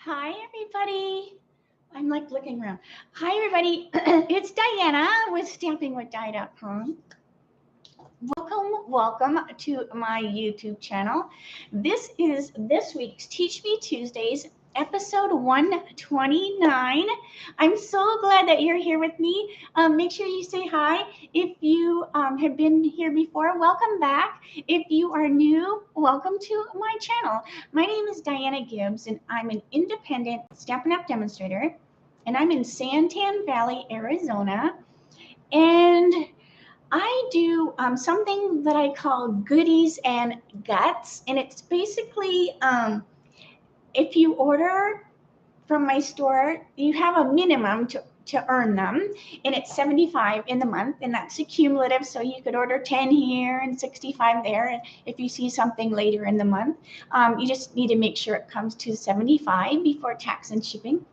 Hi, everybody. I'm like looking around. Hi, everybody. It's Diana with stampingwithdie.com. Welcome to my YouTube channel. This is this week's Teach Me Tuesdays, episode 129. I'm so glad that you're here with me. Make sure you say hi. If you have been here before, welcome back. If you are new, welcome to my channel. My name is Diana Gibbs, and I'm an independent Stampin' Up! Demonstrator, and I'm in Santan Valley, Arizona. And I do something that I call goodies and guts, and it's basically if you order from my store, you have a minimum to earn them, and it's 75 in the month, and that's a cumulative, so you could order 10 here and 65 there. And if you see something later in the month, you just need to make sure it comes to 75 before tax and shipping,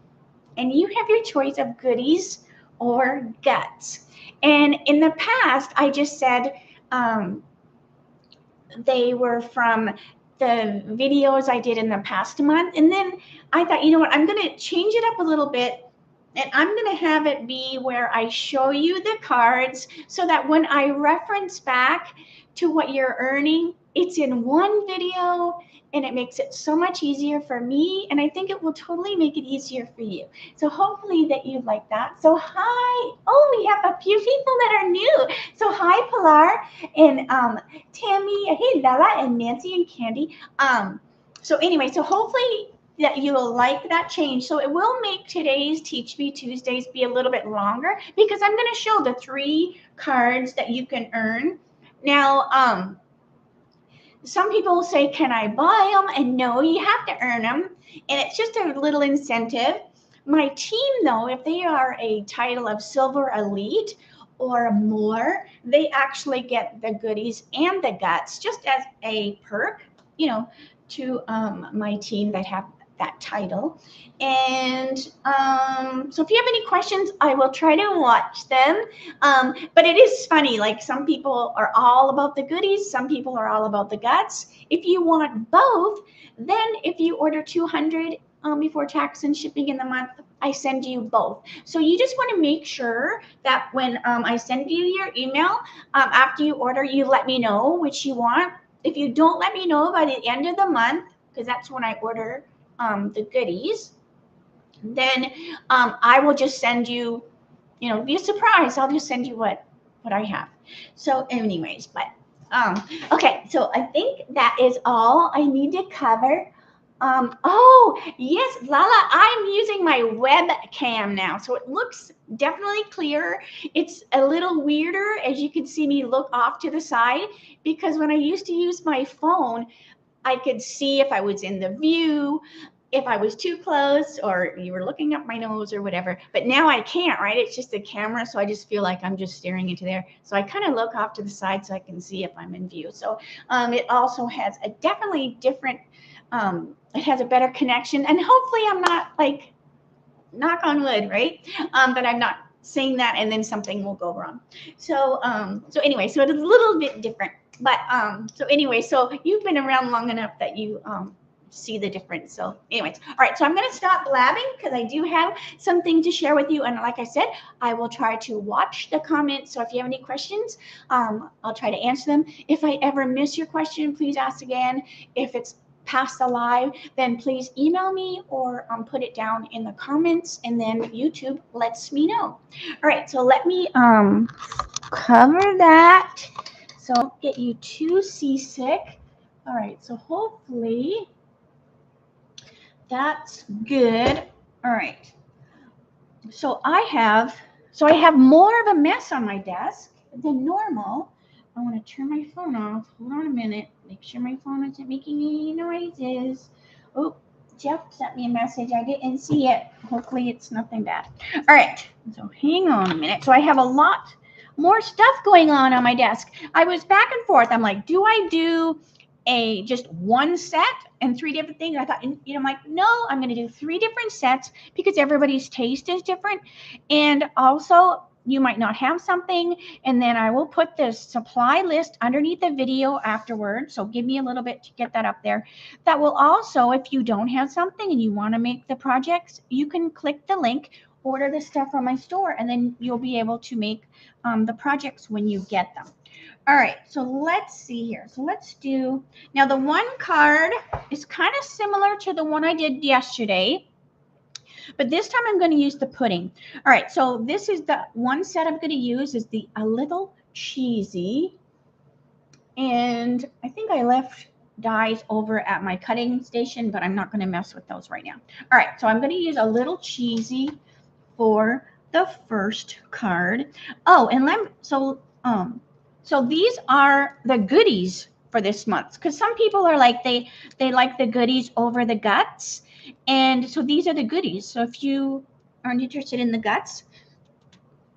and you have your choice of goodies or guts. And in the past, I just said they were from the videos I did in the past month. And then I thought, you know what, I'm going to change it up a little bit. And I'm going to have it be where I show you the cards so that when I reference back to what you're earning, it's in one video, and it makes it so much easier for me. And I think it will totally make it easier for you. So hopefully that you'd like that. So hi. Oh, we have a few people that are new. So hi, Pilar and Tammy. Hey, Lala and Nancy and Candy. So anyway, so hopefully that you'll like that change. So it will make today's Teach Me Tuesdays be a little bit longer because I'm going to show the 3 cards that you can earn. Now, some people will say, can I buy them? And no, you have to earn them. And it's just a little incentive. My team, though, if they are a title of Silver Elite or more, they actually get the goodies and the guts just as a perk, to my team that have that title. And so if you have any questions, I will try to watch them. But it is funny, like some people are all about the goodies, some people are all about the guts. If you want both, then if you order 200 before tax and shipping in the month, I send you both. So you just want to make sure that when I send you your email, after you order, you let me know which you want. If you don't let me know by the end of the month, because that's when I order the goodies, then I will just send you, be a surprise. I'll just send you what I have. So anyways, but okay, so I think that is all I need to cover. Oh, yes, Lala, I'm using my webcam now, so it looks definitely clearer. It's a little weirder, as you can see me look off to the side, because when I used to use my phone, I could see if I was in the view, if I was too close, or you were looking up my nose or whatever. But now I can't, right? It's just a camera, so I just feel like I'm just staring into there. So I kind of look off to the side so I can see if I'm in view. So it also has a definitely different, it has a better connection. And hopefully I'm not like, knock on wood, right? That I'm not saying that and then something will go wrong. So anyway, so it is a little bit different. But so anyway, so you've been around long enough that you see the difference. So anyways, all right, so I'm going to stop blabbing because I do have something to share with you. And like I said, I will try to watch the comments. So if you have any questions, I'll try to answer them. If I ever miss your question, please ask again. If it's past the live, then please email me or put it down in the comments, and then YouTube lets me know. All right, so let me cover that so I don't get you too seasick. All right, so hopefully that's good. All right. So I have more of a mess on my desk than normal. I want to turn my phone off. Hold on a minute. Make sure my phone isn't making any noises. Oh, Jeff sent me a message. I didn't see it. Hopefully it's nothing bad. All right. So hang on a minute. So I have a lot more stuff going on my desk. I was back and forth. I'm like, do I do just one set and 3 different things? I thought, I'm like, no, I'm going to do 3 different sets because everybody's taste is different. And also you might not have something, and then I will put this supply list underneath the video afterwards. So give me a little bit to get that up there. That will also, if you don't have something and you want to make the projects, you can click the link, order the stuff from my store, and then you'll be able to make the projects when you get them. All right, so let's see here. So let's do, now the one card is kind of similar to the one I did yesterday, but this time I'm going to use the pudding. All right, so this is the one set I'm going to use is the A Little Cheesy. And I think I left dies over at my cutting station, but I'm not going to mess with those right now. All right, so I'm going to use A Little Cheesy for the first card. Oh, and so these are the goodies for this month, because some people are like they like the goodies over the guts, and so these are the goodies. So if you aren't interested in the guts,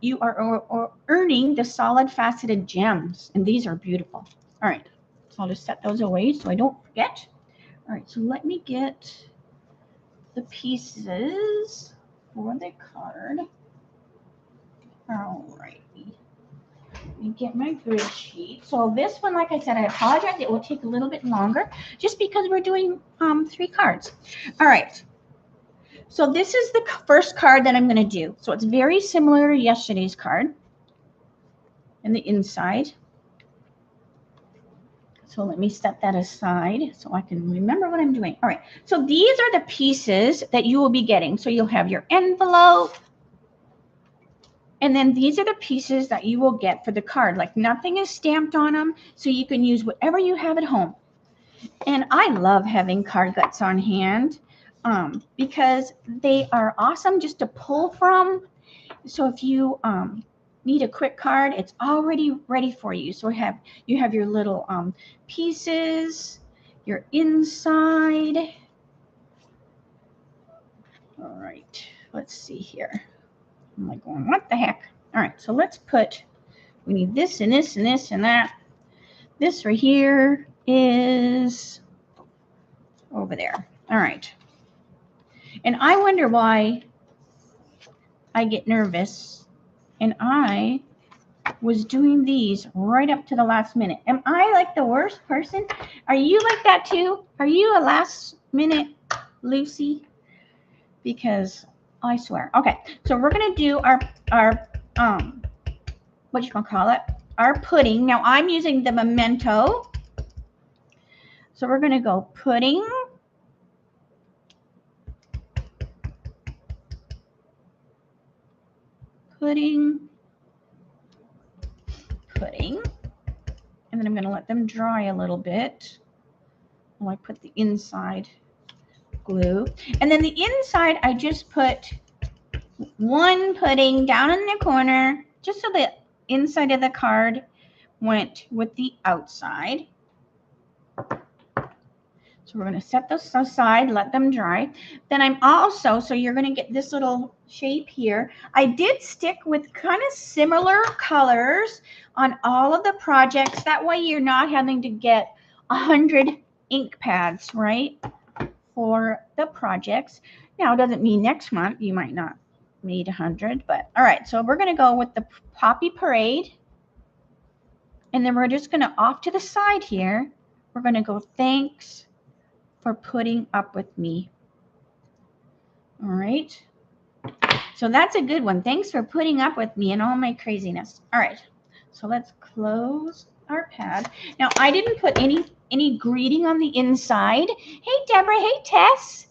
you are earning the solid faceted gems, and these are beautiful. All right, so I'll just set those away so I don't forget. All right, so let me get the pieces for the card. All right. Let me get my grid sheet. So this one, like I said, I apologize. It will take a little bit longer just because we're doing 3 cards. All right. So this is the first card that I'm going to do. So it's very similar to yesterday's card in the inside. So let me set that aside so I can remember what I'm doing. All right. So these are the pieces that you will be getting. So you'll have your envelope. And then these are the pieces that you will get for the card. Like nothing is stamped on them, so you can use whatever you have at home. And I love having card guts on hand because they are awesome just to pull from. So if you need a quick card, it's already ready for you. So you have your little pieces, your inside. All right, let's see here. I'm like going, what the heck? All right, so let's put, we need this and this and this and that. This right here is over there. All right. And I wonder why I get nervous. And I was doing these right up to the last minute. Am I like the worst person? Are you like that too? Are you a last minute Lucy? Because I swear. Okay, so we're gonna do our what you gonna call it? Our pudding. Now I'm using the Memento. So we're gonna go pudding. Pudding. Pudding. And then I'm gonna let them dry a little bit while I put the inside glue. And then the inside, I just put one pudding down in the corner, just so the inside of the card went with the outside. So we're going to set those aside, let them dry. Then I'm also, so you're going to get this little shape here. I did stick with kind of similar colors on all of the projects. That way you're not having to get 100 ink pads, right, for the projects. Now, it doesn't mean next month you might not need 100, but all right. So we're going to go with the Poppy Parade. And then we're just going to off to the side here. We're going to go, thanks for putting up with me. All right. So that's a good one. Thanks for putting up with me and all my craziness. All right. So let's close our pad. Now, I didn't put any greeting on the inside. Hey, Deborah. Hey, Tess.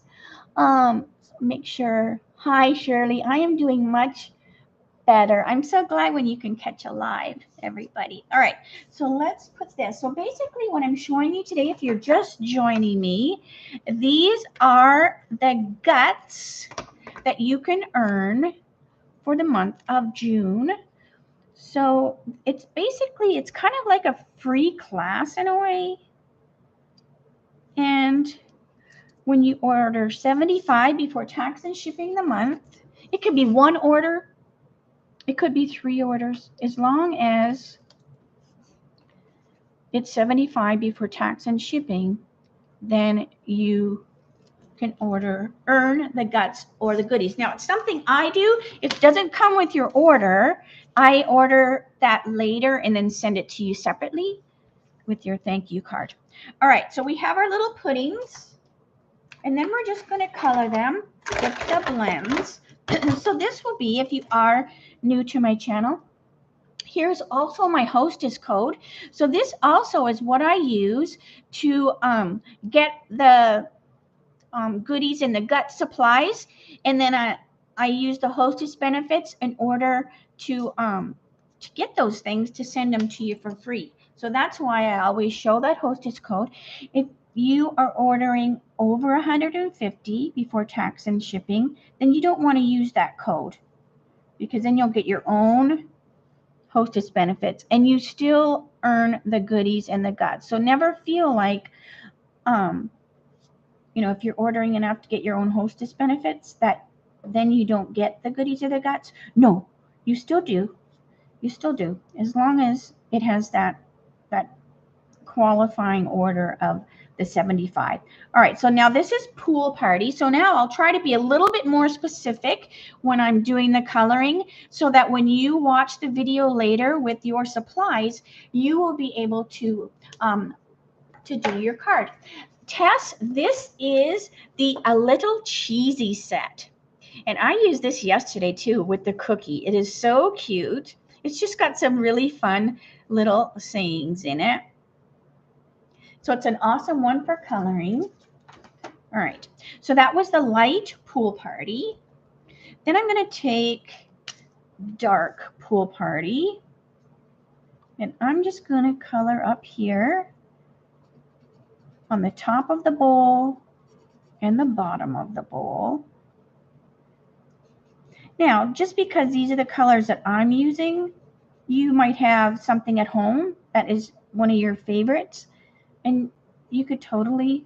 Make sure. Hi, Shirley. I am doing much better. I'm so glad when you can catch a live, everybody. All right, so let's put this. So basically what I'm showing you today, if you're just joining me, these are the guts that you can earn for the month of June. So it's basically, it's kind of like a free class in a way. And when you order 75 before tax and shipping the month, it could be 1 order. It could be 3 orders, as long as it's 75 before tax and shipping, then you can earn the guts or the goodies. Now, it's something I do. It doesn't come with your order. I order that later and then send it to you separately with your thank you card. All right, so we have our little puddings, and then we're just going to color them with the blends. So this will be, if you are new to my channel, here's also my hostess code. So this also is what I use to get the goodies and the gut supplies, and then I use the hostess benefits in order to get those things to send them to you for free. So that's why I always show that hostess code. If you are ordering over 150 before tax and shipping, then you don't want to use that code, because then you'll get your own hostess benefits and you still earn the goodies and the guts. So never feel like if you're ordering enough to get your own hostess benefits, that then you don't get the goodies or the guts. No, you still do. You still do, as long as it has that qualifying order of the 75. All right, so now this is pool party. So now I'll try to be a little bit more specific when I'm doing the coloring, so that when you watch the video later with your supplies, you will be able to do your card. Tess, this is the A Little Cheesy set. And I used this yesterday too with the cookie. It is so cute. It's just got some really fun little sayings in it. So it's an awesome one for coloring. All right. So that was the light pool party. Then I'm going to take dark pool party. And I'm just going to color up here on the top of the bowl and the bottom of the bowl. Now, just because these are the colors that I'm using, you might have something at home that is one of your favorites, and you could totally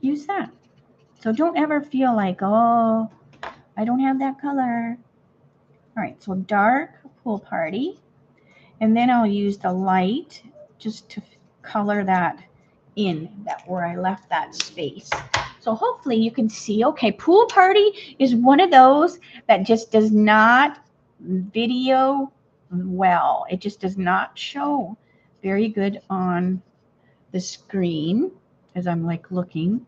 use that. So don't ever feel like, oh, I don't have that color. All right, so dark pool party. And then I'll use the light just to color that in, that where I left that space. So hopefully you can see, okay, pool party is one of those that just does not video well. It just does not show very good on the screen as I'm like looking.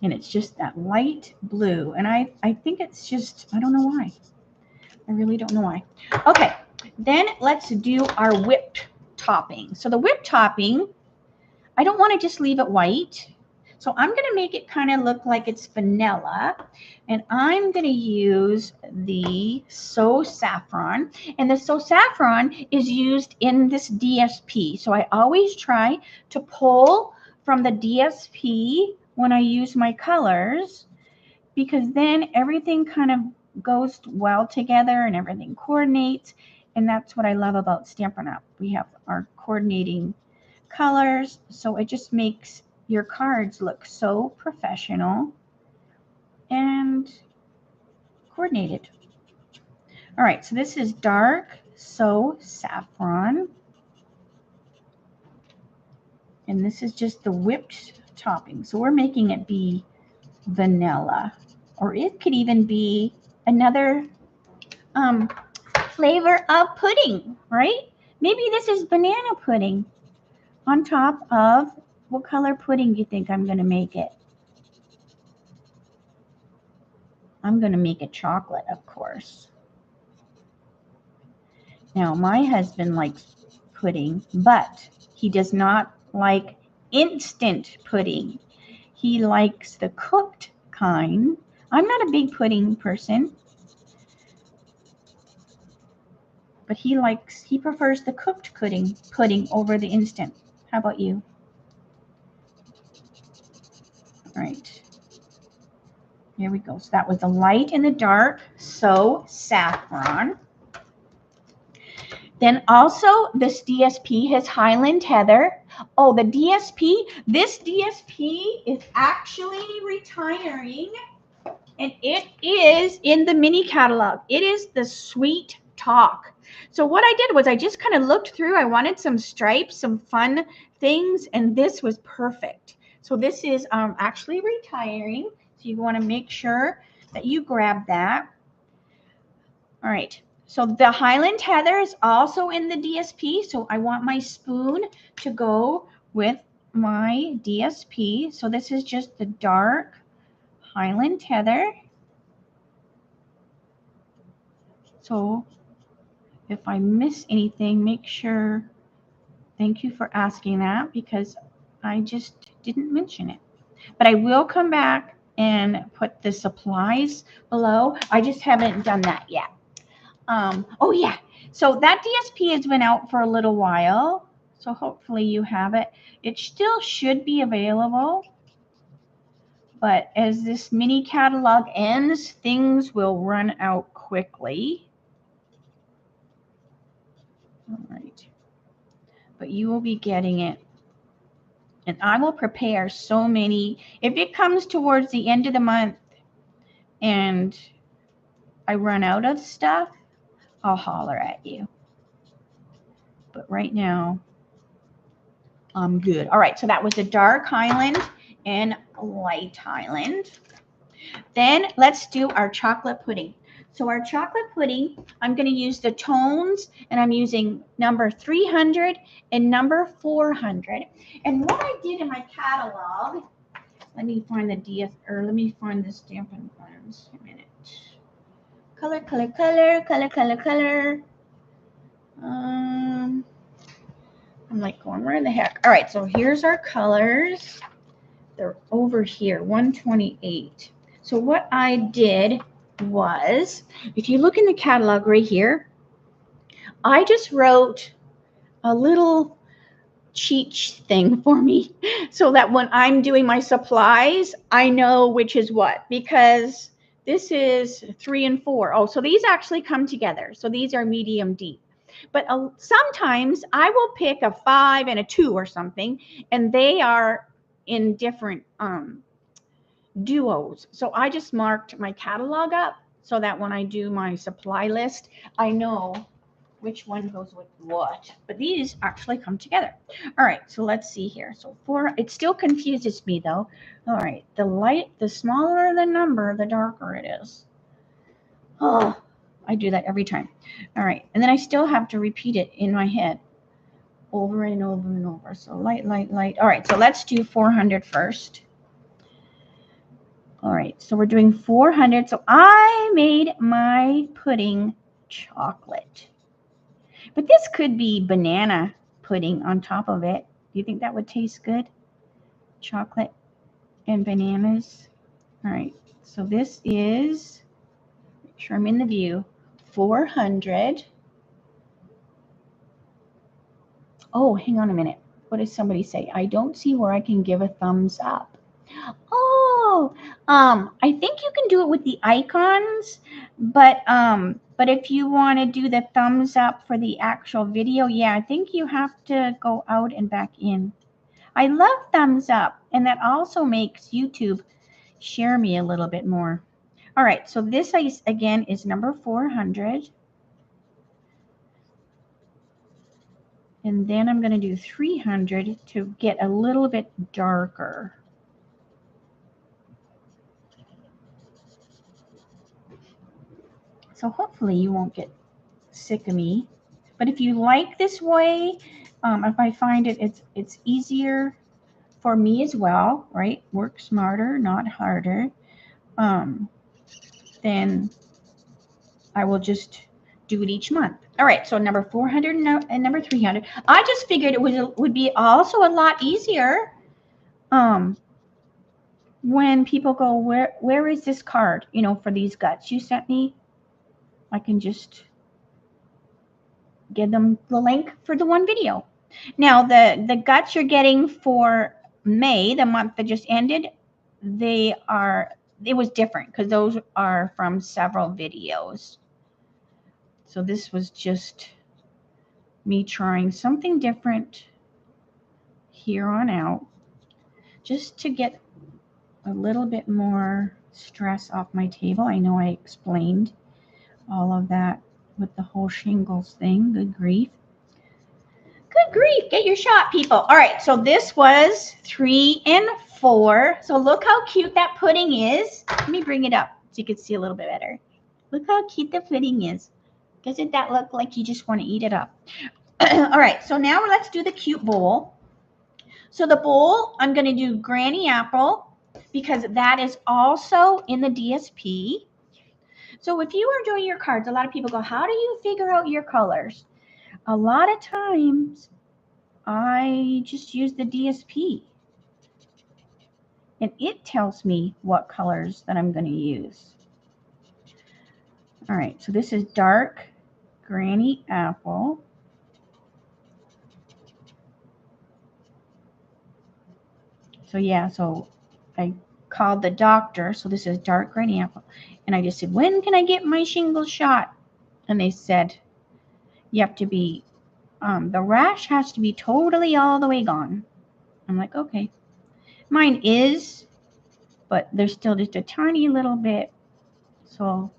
And it's just that light blue. And I think it's just, I don't know why. I really don't know why. Okay, then let's do our whipped topping. So the whipped topping, I don't want to just leave it white. So I'm going to make it kind of look like it's vanilla. And I'm going to use the So Saffron. And the So Saffron is used in this DSP. So I always try to pull from the DSP when I use my colors, because then everything kind of goes well together and everything coordinates. And that's what I love about Stampin' Up. We have our coordinating colors, so it just makes your cards look so professional and coordinated. All right, so this is dark So Saffron, and this is just the whipped topping. So we're making it be vanilla, or it could even be another flavor of pudding, right? Maybe this is banana pudding on top of, what color pudding do you think I'm going to make it? I'm going to make it chocolate, of course. Now, my husband likes pudding, but he does not like instant pudding. He likes the cooked kind. I'm not a big pudding person, but he prefers the cooked pudding over the instant. How about you? All right. Here we go. So that was the light and the dark So Saffron. Then also this DSP has Highland Heather. Oh, the DSP. This DSP is actually retiring, and it is in the mini catalog. It is the Sweet Talk. So what I did was I just kind of looked through. I wanted some stripes, some fun things, and this was perfect. So this is actually retiring. So you want to make sure that you grab that. All right. So the Highland Heather is also in the DSP. So I want my spoon to go with my DSP. So this is just the dark Highland Heather. So if I miss anything, make sure, thank you for asking that because I just didn't mention it. But I will come back and put the supplies below. I just haven't done that yet. Oh yeah, so that DSP has been out for a little while. So hopefully you have it. It still should be available. But as this mini catalog ends, things will run out quickly. All right. But you will be getting it. And I will prepare so many. If it comes towards the end of the month and I run out of stuff, I'll holler at you. But right now, I'm good. All right, so that was the dark Highland and light Highland. Then let's do our chocolate pudding. So our chocolate pudding, I'm going to use the tones, and I'm using number 300 and number 400. And what I did in my catalog, let me find the Stampin' Blends. A minute. Color, color, color, color, color, color. I'm like going, where the heck? All right, so here's our colors. They're over here, 128. So what I did was, if you look in the catalog right here, I just wrote a little cheat thing for me so that when I'm doing my supplies, I know which is what, because this is 3 and 4. Oh, so these actually come together. So these are medium deep. But sometimes I will pick a 5 and a 2 or something, and they are in different duos. So I just marked my catalog up so that when I do my supply list, I know which one goes with what. But these actually come together. All right, so let's see here. So 4, it still confuses me though. All right, the smaller the number, the darker it is. Oh, I do that every time. All right, and then I still have to repeat it in my head over and over and over. So light, light, light. All right, so let's do 400 first. All right, so we're doing 400. So I made my pudding chocolate. But this could be banana pudding on top of it. Do you think that would taste good? Chocolate and bananas. All right, so this is, make sure I'm in the view, 400. Oh, hang on a minute. What did somebody say? I don't see where I can give a thumbs up. Oh, I think you can do it with the icons, but if you want to do the thumbs up for the actual video, yeah, I think you have to go out and back in. I love thumbs up, and that also makes YouTube share me a little bit more. All right, so this again is number 400. And then I'm going to do 300 to get a little bit darker. So hopefully you won't get sick of me. But if you like this way, if I find it's easier for me as well, right? Work smarter, not harder. Then I will just do it each month. All right, so number 400 and number 300. I just figured it would be also a lot easier when people go, where is this card, for these guts you sent me? I can just give them the link for the one video. Now, the guts you're getting for May, the month that just ended, it was different because those are from several videos. So this was just me trying something different here on out, just to get a little bit more stress off my table. I know I explained all of that with the whole shingles thing. Good grief. Good grief. Get your shot, people. All right, so this was 3 and 4. So look how cute that pudding is. Let me bring it up so you can see a little bit better. Look how cute the pudding is. Doesn't that look like you just want to eat it up? All right, so now let's do the cute bowl. So the bowl, I'm going to do Granny Apple because that is also in the DSP. So if you are doing your cards, a lot of people go, how do you figure out your colors? A lot of times I just use the DSP. And it tells me what colors that I'm going to use. All right, so this is dark Granny Apple. So yeah, so I called the doctor. So this is dark Granny Apple. And I just said, when can I get my shingles shot? And they said, you have to be, the rash has to be totally all the way gone. I'm like, okay. Mine is, but there's still just a tiny little bit. So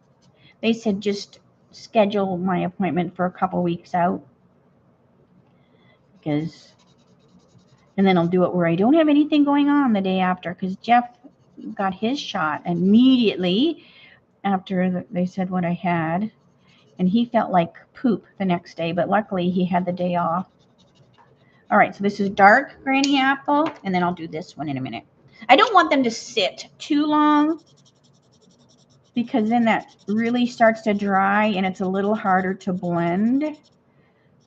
they said just schedule my appointment for a couple weeks out. And then I'll do it where I don't have anything going on the day after, because Jeff got his shot immediately after they said what I had, and he felt like poop the next day, but luckily he had the day off. All right, so this is dark Granny Apple, and then I'll do this one in a minute. I don't want them to sit too long because then that really starts to dry and it's a little harder to blend.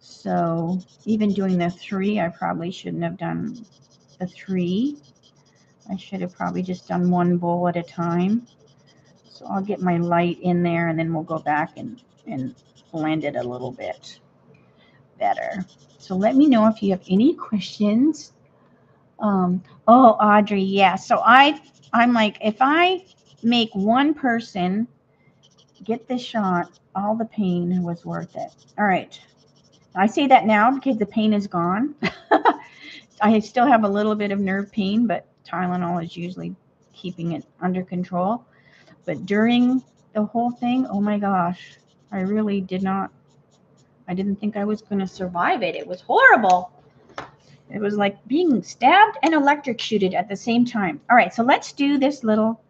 So even doing the 3, I probably shouldn't have done the 3. I should have probably just done one bowl at a time. So I'll get my light in there and then we'll go back and blend it a little bit better. So let me know if you have any questions. Oh, Audrey, yeah. So I'm like, if I make one person get this shot, all the pain was worth it. All right. I say that now because the pain is gone. I still have a little bit of nerve pain, but Tylenol is usually keeping it under control. But during the whole thing, oh my gosh, I really didn't think I was going to survive it. It was horrible. It was like being stabbed and electrocuted at the same time. All right, so let's do this little,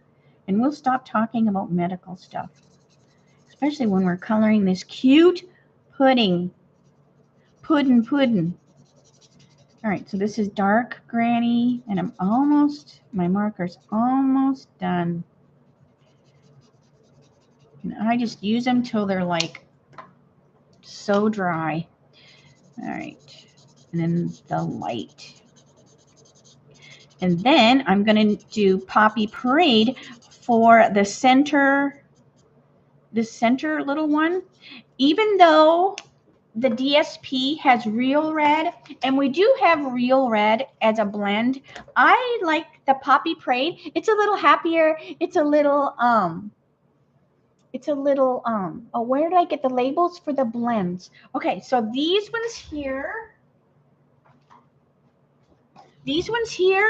and we'll stop talking about medical stuff, especially when we're coloring this cute pudding. Puddin'. All right, so this is dark Granny, and my marker's almost done. And I just use them till they're like so dry. All right, and then the light. And then I'm going to do Poppy Parade for the center little one. Even though the DSP has real red, and we do have real red as a blend, I like the Poppy Parade. It's a little happier. It's a little, oh, where did I get the labels for the blends? Okay, so these ones here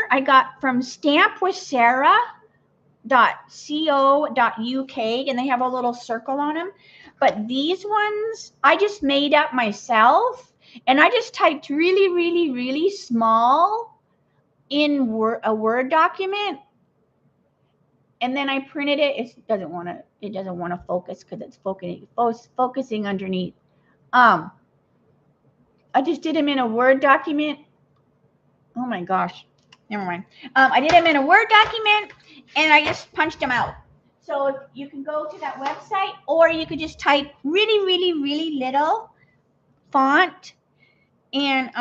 I got from stampwithsarah.co.uk, and they have a little circle on them. But these ones I just made up myself, and I just typed really, really, really small in a Word document, and then I printed it. It doesn't want to focus because it's focusing underneath. I just did them in a Word document. Oh my gosh, never mind. I did them in a Word document, and I just punched them out. So you can go to that website, or you could just type really, really, really little font, and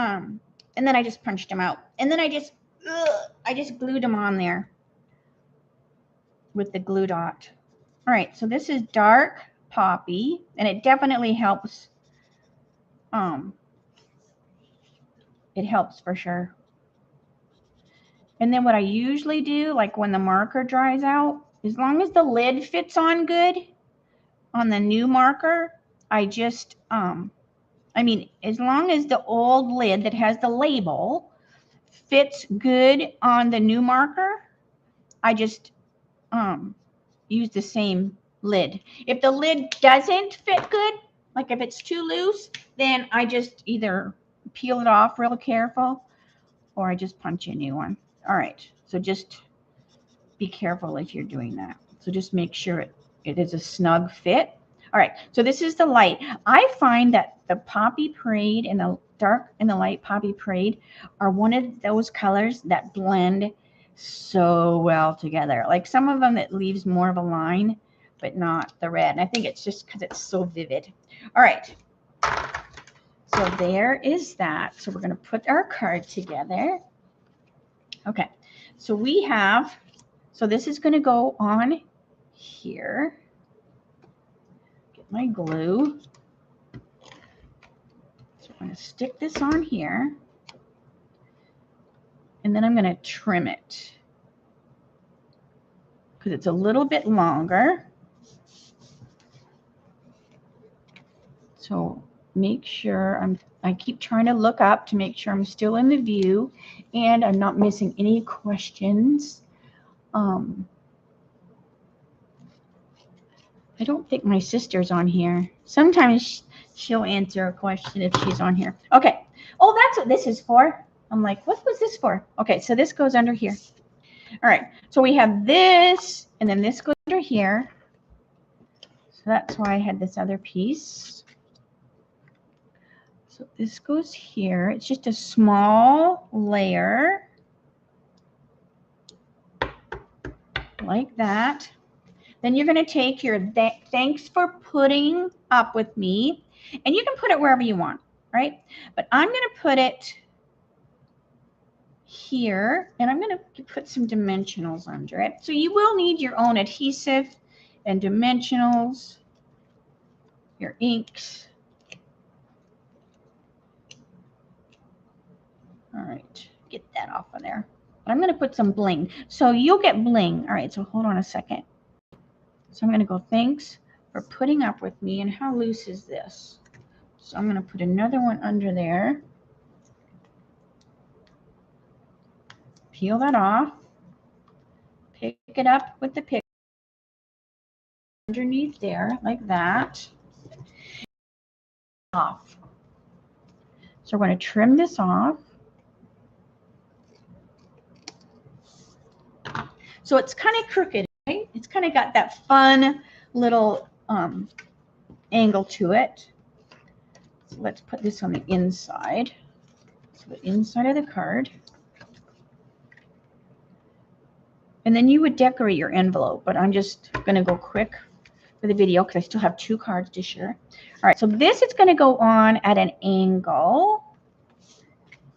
then I just punched them out, and then I just glued them on there with the glue dot. All right, so this is dark Poppy, and it definitely helps. It helps for sure. And then what I usually do, like when the marker dries out, as long as the lid fits on good on the new marker, I just, as long as the old lid that has the label fits good on the new marker, I just use the same lid. If the lid doesn't fit good, like if it's too loose, then I just either peel it off real careful or I just punch a new one. All right, So just be careful if you're doing that. So just make sure it is a snug fit. All right, so this is the light. I find that the Poppy Parade and the dark and the light Poppy Parade are one of those colors that blend so well together. Like some of them, it leaves more of a line, but not the red. And I think it's just because it's so vivid. All right, so there is that. So we're going to put our card together. Okay, so we have, so this is going to go on here. Get my glue. So I'm going to stick this on here. And then I'm going to trim it because it's a little bit longer. So make sure I keep trying to look up to make sure I'm still in the view and I'm not missing any questions. I don't think my sister's on here. Sometimes she'll answer a question if she's on here. Okay. Oh, that's what this is for. I'm like, what was this for? Okay, so this goes under here. All right, so we have this, and then this goes under here. So that's why I had this other piece. So this goes here. It's just a small layer, like that. Then you're going to take your thanks for putting up with me, and you can put it wherever you want, right? But I'm going to put it here, and I'm going to put some dimensionals under it. So you will need your own adhesive and dimensionals, your inks. All right, get that off of there. But I'm going to put some bling. So you'll get bling. All right, so hold on a second. So I'm going to go, thanks for putting up with me. And how loose is this? So I'm going to put another one under there. Peel that off. Pick it up with the pick underneath there, like that. Off. So we're going to trim this off. So it's kind of crooked, right? It's kind of got that fun little angle to it. So let's put this on the inside. So the inside of the card. And then you would decorate your envelope, but I'm just going to go quick for the video because I still have 2 cards to share. All right, so this is going to go on at an angle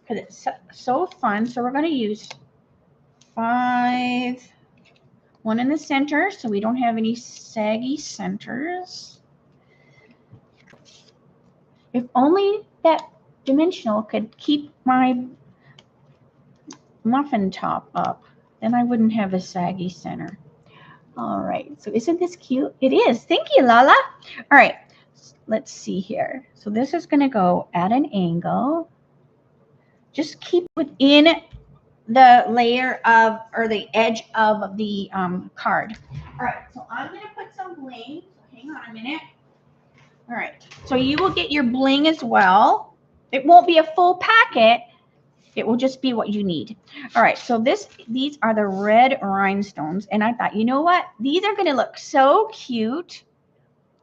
because it's so fun. So we're going to use 5, 1 in the center so we don't have any saggy centers. If only that dimensional could keep my muffin top up, then I wouldn't have a saggy center. All right, so isn't this cute? It is. Thank you, Lala. All right, let's see here. So this is going to go at an angle. Just keep within the layer of, or the edge of the card. All right, so I'm going to put some bling. So hang on a minute. All right, so you will get your bling as well. It won't be a full packet. It will just be what you need. All right, so these are the red rhinestones. And I thought, you know what? These are going to look so cute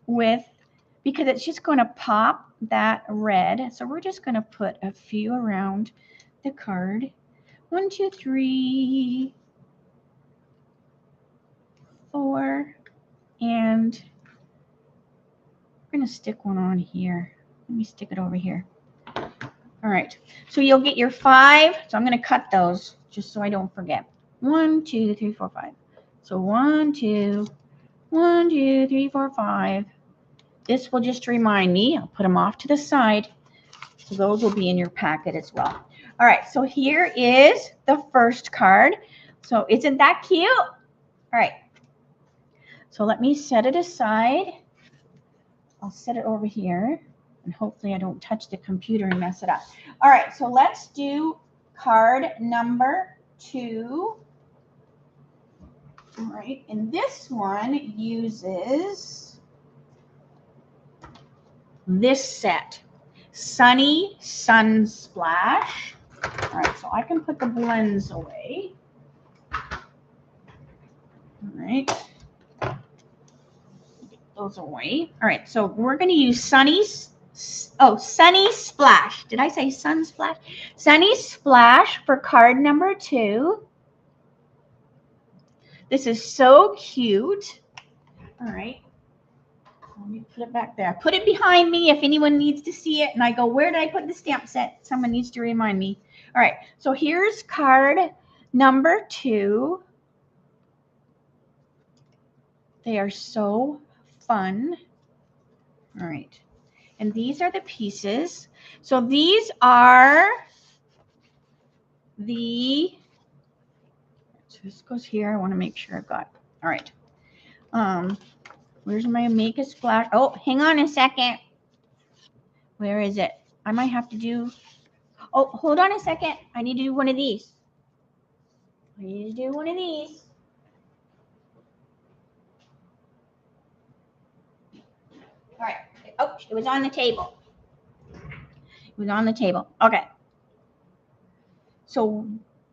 with, because it's just going to pop that red. So we're just going to put a few around the card. 1, 2, 3, 4, and we're going to stick one on here. Let me stick it over here. All right, so you'll get your 5. So I'm going to cut those just so I don't forget. 1, 2, 3, 4, 5. So 1, 2, 1, 2, 3, 4, 5. This will just remind me. I'll put them off to the side. So those will be in your packet as well. All right, so here is the first card. So isn't that cute? All right. So let me set it aside. I'll set it over here. And hopefully I don't touch the computer and mess it up. All right, so let's do card number 2. All right, and this one uses this set, Sunny Sunsplash. All right, so I can put the blends away. right. Get those away. All right, so we're going to use Sunny Splash. Did I say Sun Splash? Sunny Splash for card number 2. This is so cute. All right. Let me put it back there. Put it behind me if anyone needs to see it. And I go, where did I put the stamp set? Someone needs to remind me. All right. So here's card number 2. They are so fun. All right. And these are the pieces. So these are the, so this goes here. I want to make sure I've got, all right. Where's my make a splash? Oh, hang on a second. Where is it? I might have to do, oh, hold on a second. I need to do one of these. I need to do one of these. All right. Oh, it was on the table. It was on the table. Okay. So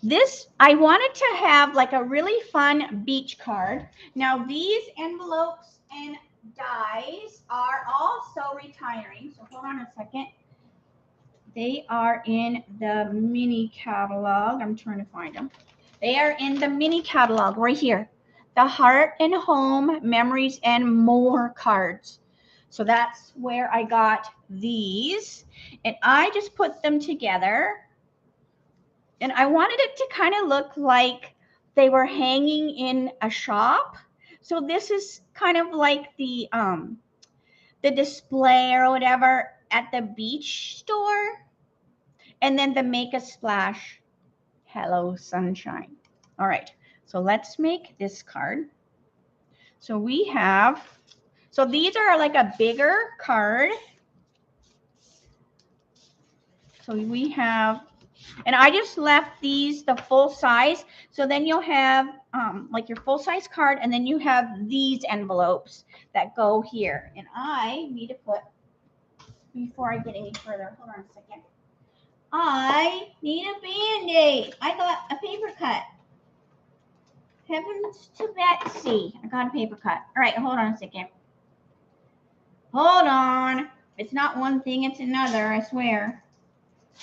this, I wanted to have like a really fun beach card. Now these envelopes and dies are also retiring. So hold on a second. They are in the mini catalog. I'm trying to find them. They are in the mini catalog right here. The Heart and Home, Memories, and More cards. So that's where I got these. And I just put them together. And I wanted it to kind of look like they were hanging in a shop. So this is kind of like the display or whatever at the beach store. And then the Make a Splash, Hello Sunshine. All right, so let's make this card. So we have, so these are like a bigger card. So we have, and I just left these the full size. So then you'll have like your full size card, and then you have these envelopes that go here. And I need to put, before I get any further, hold on a second. I need a Band-Aid. I got a paper cut. Heavens to Betsy. I got a paper cut. All right, hold on a second. Hold on. It's not one thing, it's another, I swear.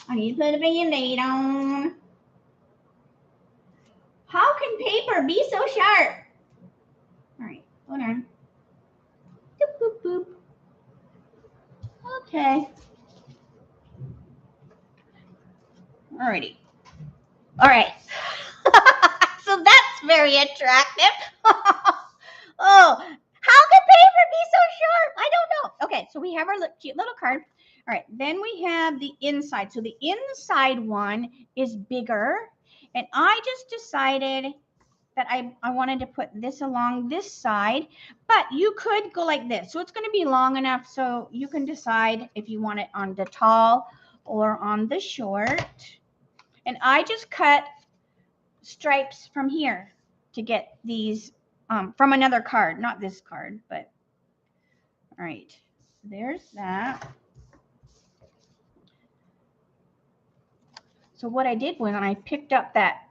I need to put a Band-Aid on. How can paper be so sharp? All right, hold on. Boop, boop, boop. Okay. Alrighty. All right. So that's very attractive. Oh, how can paper be so sharp? I don't know. Okay, so we have our cute little card. All right, then we have the inside. So the inside one is bigger. And I just decided that I wanted to put this along this side. But you could go like this. So it's going to be long enough so you can decide if you want it on the tall or on the short. And I just cut stripes from here to get these from another card, not this card, but all right, there's that. So what I did was I picked up that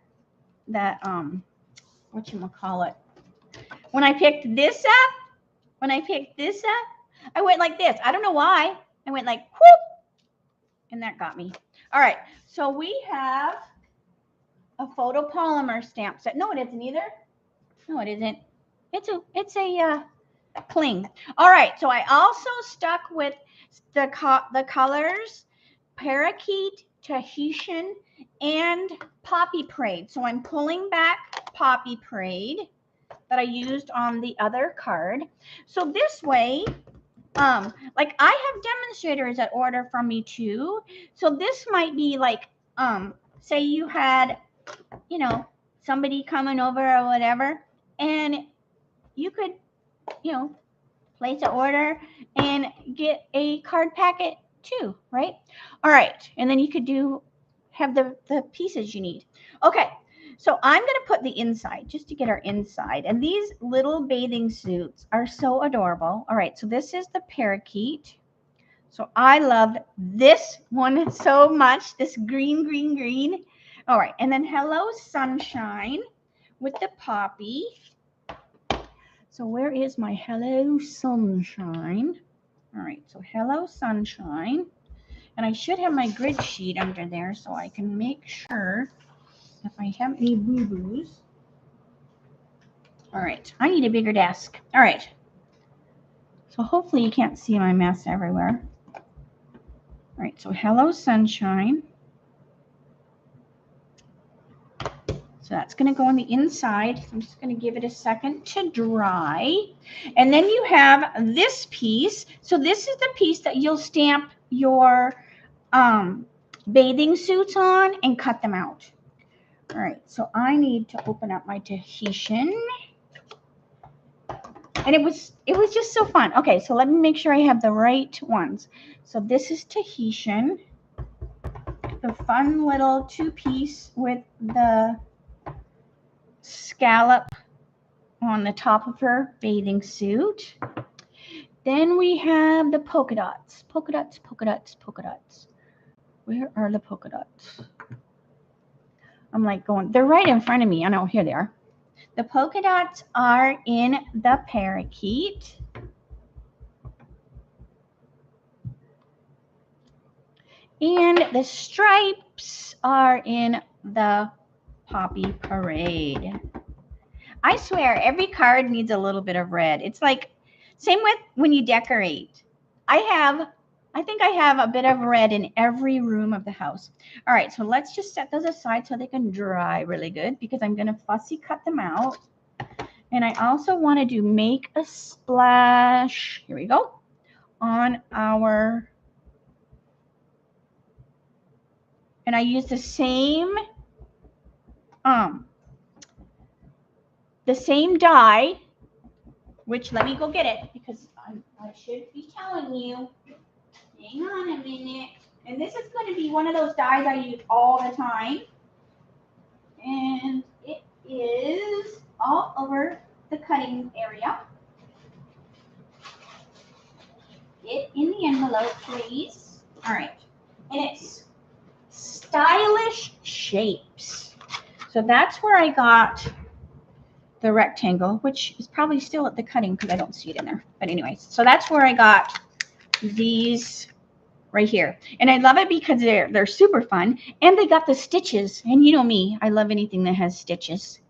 whatchamacallit. When I picked this up, I went like this. I don't know why. I went like whoop, and that got me. All right, so we have a photopolymer stamp set. No, it isn't either. No, it isn't. It's a cling. All right, so I also stuck with the colors Parakeet, Tahitian, and Poppy Parade. So I'm pulling back Poppy Parade that I used on the other card. So this way, like I have demonstrators that order from me too. So this might be like, say you had, you know, somebody coming over or whatever, and you could, you know, place an order and get a card packet too, right? All right, and then you could have the pieces you need. Okay, so I'm going to put the inside just to get our inside. And these little bathing suits are so adorable. All right, so this is the parakeet. So I loved this one so much, this green, green, green. All right, and then Hello Sunshine with the poppy. So where is my hello sunshine? All right, so hello sunshine. And I should have my grid sheet under there so I can make sure if I have any boo-boos. All right, I need a bigger desk. All right. So hopefully you can't see my mess everywhere. All right, so hello sunshine. So that's going to go on the inside. So I'm just going to give it a second to dry. And then you have this piece. So this is the piece that you'll stamp your bathing suits on and cut them out. All right, so I need to open up my Tahitian. And it was just so fun. Okay, so let me make sure I have the right ones. So this is Tahitian. The fun little two-piece with the scallop on the top of her bathing suit. Then we have the polka dots. Polka dots, polka dots, polka dots. Where are the polka dots? I'm like going, they're right in front of me. I know, here they are. The polka dots are in the parakeet. And the stripes are in the poppy parade. I swear, every card needs a little bit of red. It's like, same with when you decorate. I think I have a bit of red in every room of the house. All right, so let's just set those aside so they can dry really good because I'm going to fussy cut them out. And I also want to do make a splash. Here we go. On our, and I use the same die, which let me go get it because I should be telling you. Hang on a minute. And this is going to be one of those dies I use all the time. And it is all over the cutting area. Get in the envelope, please. All right. And it's stylish shapes. So that's where I got the rectangle, which is probably still at the cutting because I don't see it in there. But anyways, so that's where I got these right here. And I love it because they're super fun. And they got the stitches. And you know me, I love anything that has stitches.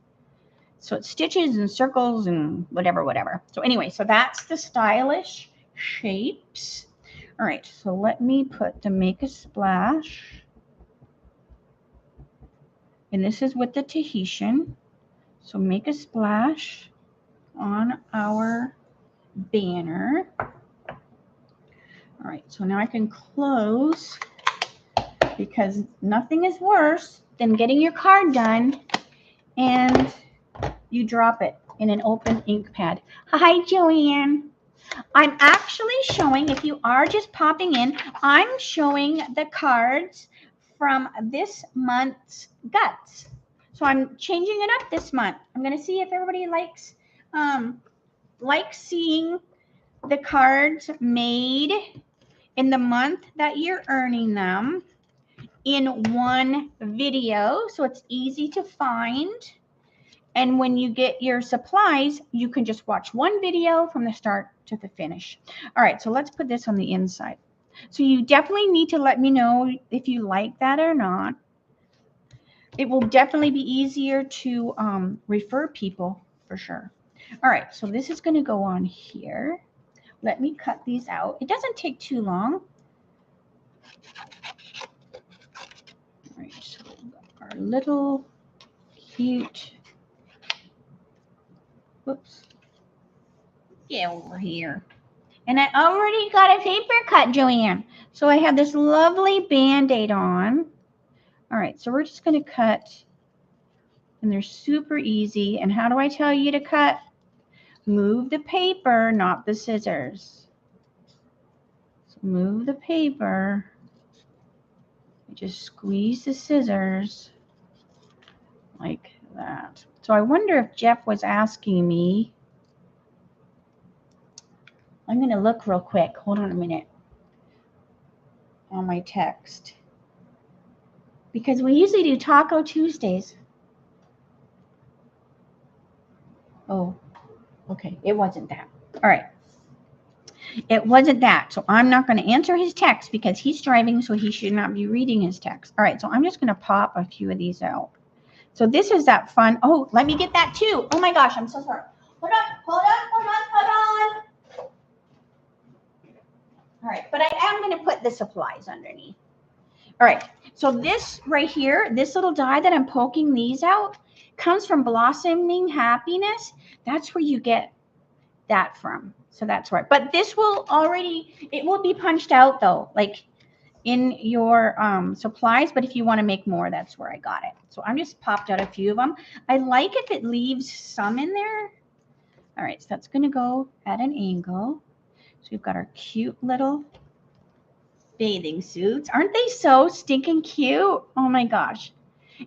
So it's stitches and circles and whatever. So anyway, so that's the stylish shapes. All right, so let me put the make a splash. And this is with the Tahitian. So make a splash on our banner. All right, so now I can close because nothing is worse than getting your card done and you drop it in an open ink pad. Hi, Joanne. I'm actually showing, if you are just popping in, I'm showing the cards from this month's Guts. So I'm changing it up this month. I'm going to see if everybody likes seeing the cards made in the month that you're earning them in one video, so it's easy to find. And when you get your supplies, you can just watch one video from the start to the finish. All right, so let's put this on the inside. So you definitely need to let me know if you like that or not. It will definitely be easier to refer people for sure. All right, so this is going to go on here. Let me cut these out. It doesn't take too long. All right, so our little cute, whoops, get over here. And I already got a paper cut, Joanne. So I have this lovely Band-Aid on. All right, so we're just going to cut. And they're super easy. And how do I tell you to cut? Move the paper, not the scissors. So move the paper. Just squeeze the scissors like that. So I wonder if Jeff was asking me. I'm going to look real quick. Hold on a minute on my text. Because we usually do Taco Tuesdays. Oh, Okay, it wasn't that. All right. It wasn't that. So I'm not going to answer his text because he's driving, so he should not be reading his text. All right, so I'm just going to pop a few of these out. So this is that fun. Oh, let me get that too. Oh my gosh, I'm so sorry. Hold on, hold on, hold on, hold on. All right, but I am going to put the supplies underneath. All right, so this right here, this little die that I'm poking these out, comes from Blossoming Happiness. That's where you get that from. So that's right. But this will already, it will be punched out though, like in your supplies. But if you want to make more, that's where I got it. So I'm just popped out a few of them. I like if it leaves some in there. All right, so that's going to go at an angle. So we've got our cute little bathing suits. Aren't they so stinking cute? Oh my gosh.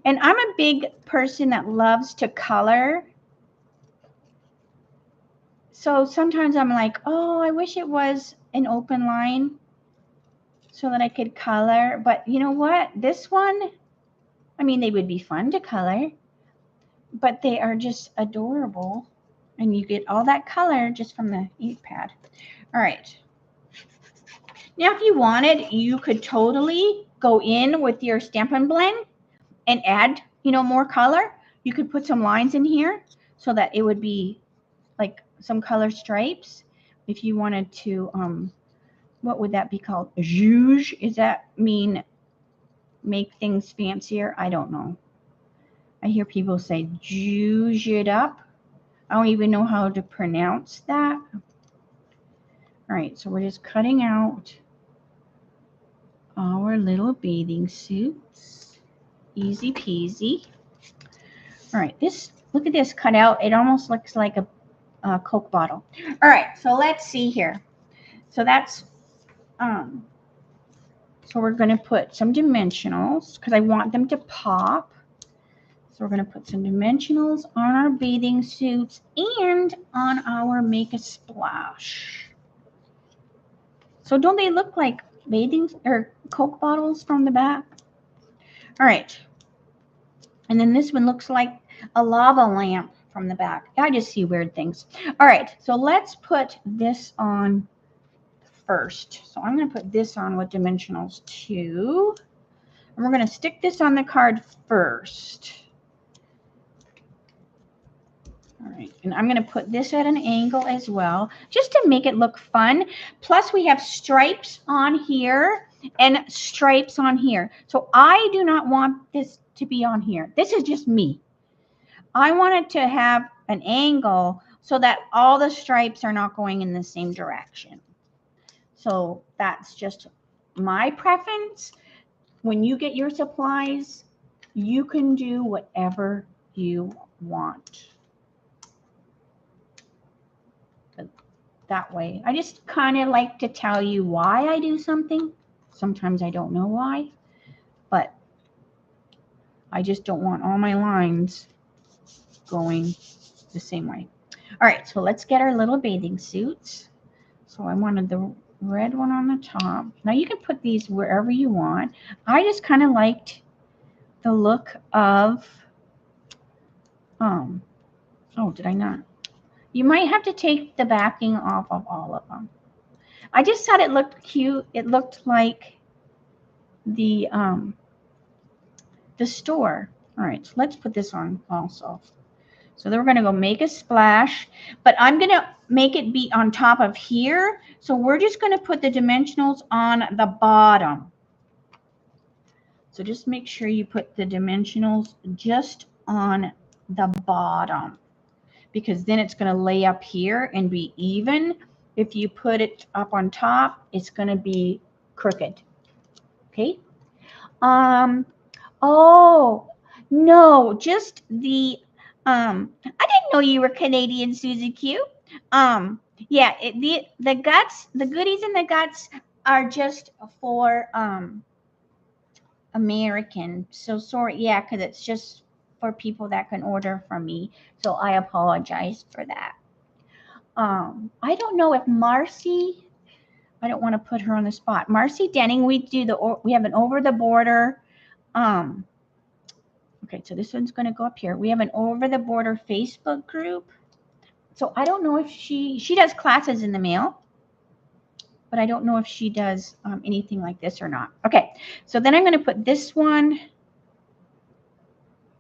And I'm a big person that loves to color. So sometimes I'm like, oh, I wish it was an open line so that I could color. But you know what? This one, I mean, they would be fun to color, but they are just adorable. And you get all that color just from the ink pad. All right. Now, if you wanted, you could totally go in with your Stampin' Blend and add, more color. You could put some lines in here so that it would be like some color stripes. If you wanted to, what would that be called? Zhuzh? Does that mean make things fancier? I don't know. I hear people say zhuzh it up. I don't even know how to pronounce that. All right, so we're just cutting out our little bathing suits. Easy peasy. All right, look at this cut out. It almost looks like a Coke bottle. All right, so let's see here. So that's, so we're going to put some dimensionals because I want them to pop. So we're going to put some dimensionals on our bathing suits and on our Make a Splash. So don't they look like bathing or Coke bottles from the back? All right. And then this one looks like a lava lamp from the back. I just see weird things. All right. So let's put this on first. So I'm going to put this on with dimensionals 2. And we're going to stick this on the card first. All right, and I'm going to put this at an angle as well, just to make it look fun. Plus, we have stripes on here and stripes on here. So I do not want this to be on here. This is just me. I want it to have an angle so that all the stripes are not going in the same direction. So that's just my preference. When you get your supplies, you can do whatever you want. That way. I just kind of like to tell you why I do something. Sometimes I don't know why, but I just don't want all my lines going the same way. All right, so let's get our little bathing suits. So I wanted the red one on the top. Now you can put these wherever you want. I just kind of liked the look of, oh, did I not? You might have to take the backing off of all of them. I just thought it looked cute. It looked like the store. All right, so let's put this on also. So then we're going to go Make a Splash, but I'm going to make it be on top of here. So we're just going to put the dimensionals on the bottom. So just make sure you put the dimensionals just on the bottom, because then it's going to lay up here and be even. If you put it up on top, it's going to be crooked. Okay. Oh, no, just the, I didn't know you were Canadian, Susie Q. Yeah, the guts, the goodies in the guts are just for, American. So sorry. Yeah, because it's just for people that can order from me. So I apologize for that. I don't know if Marcy, I don't want to put her on the spot. Marcy Denning, we have an over the border. Okay, so this one's going to go up here. We have an over the border Facebook group. So I don't know if she does classes in the mail, but I don't know if she does anything like this or not. Okay, so then I'm going to put this one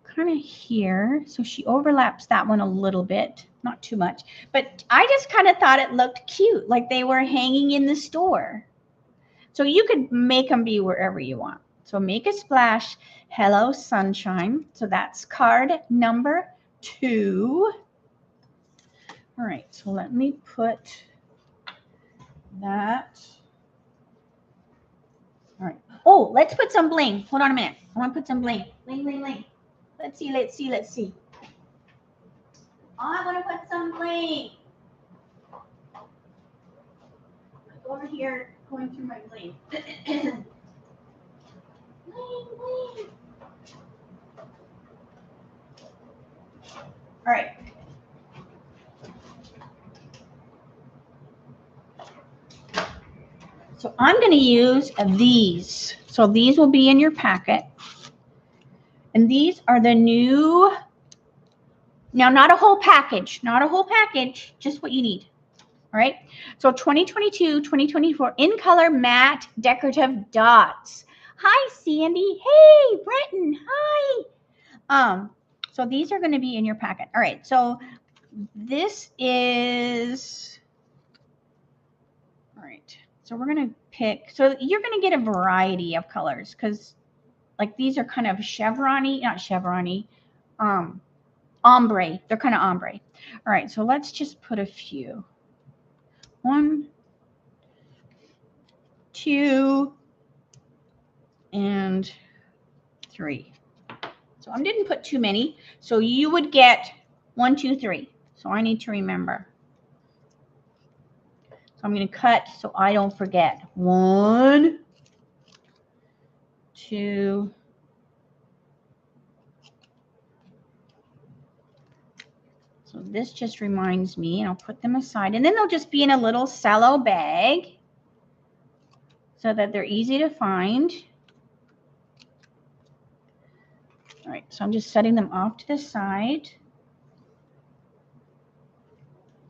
kind of here. So she overlaps that one a little bit, not too much. But I just kind of thought it looked cute, like they were hanging in the store. So you could make them be wherever you want. So make a splash, hello sunshine. So that's card number 2. All right, so let me put that. All right. Oh, let's put some bling. Hold on a minute. I want to put some bling. Bling, bling, bling. Let's see, let's see, let's see. I want to put some bling. Over here, going through my bling. Bling, bling. All right. So I'm going to use these. So these will be in your packet. And these are the new, now not a whole package, just what you need. All right. So 2022, 2024 in color matte decorative dots. Hi, Sandy. Hey, Brenton. Hi. So these are going to be in your packet. All right. So this is, all right. So we're going to pick, so you're going to get a variety of colors because like these are kind of chevrony, not chevrony, ombre. They're kind of ombre. All right. So let's just put a few. 1, 2, and 3. So I didn't put too many. So you would get 1, 2, 3. So I need to remember. So I'm going to cut so I don't forget. 1, 2. So this just reminds me, and I'll put them aside. And then they'll just be in a little cello bag so that they're easy to find. All right, so I'm just setting them off to the side